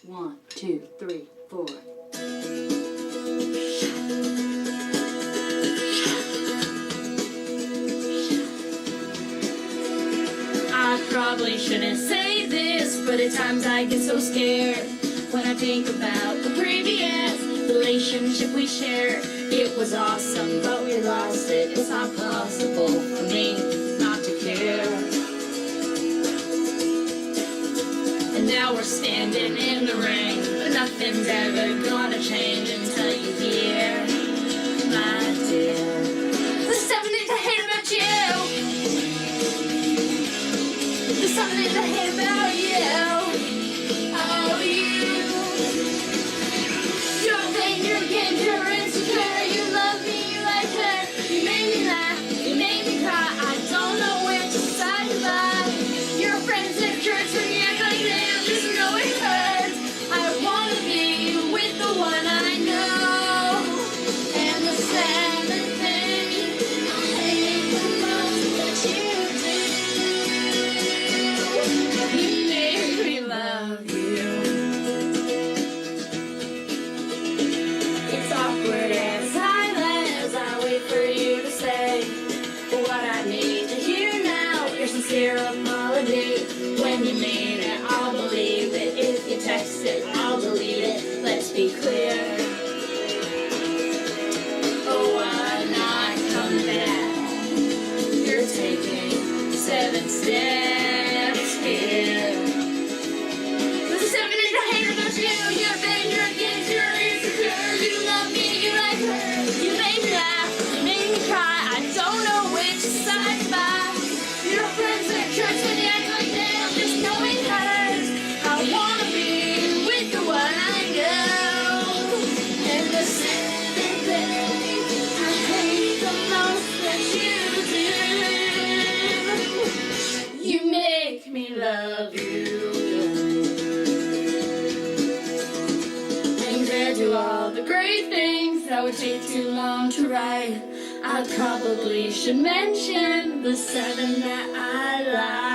1, 2, 3, 4. I probably shouldn't say this, but at times I get so scared when I think about the previous relationship we shared. It was awesome, but we lost it. It's not possible for me not to care. And now we're standing in the rain, but nothing's ever gonna change until you hear, my dear. There's something I hate about you. There's something I hate about you. Oh, you. You're vain, you're gay, you're insecure. You love me, you like her. You made me laugh, you made me cry. I don't know where to decide to lie. Your friends at church when you act like them. Just know it hurts. I wanna be with the one I know. And the seven thing I hate the most that you do. You make me love you. It's awkward and silent as I wait for you to say what I need to hear now. Your sincere apology. When you mean it, I'll believe it. If you text it, I'll delete it. Let's be clear. Oh, I'm not coming back. You're taking 7 steps here. There's 7 things I hate about you. You're vain, you're against, you're insecure. You love me, you like her. You made me laugh, you made me cry. I don't know which side to buy. Your friends at church when you act like them. Just know it hurts. I wanna be with the one I know. And the 7 things I hate the most that you do. You make me love you. Compared to all the great things that would take too long to write, I probably should mention the 7 that I like.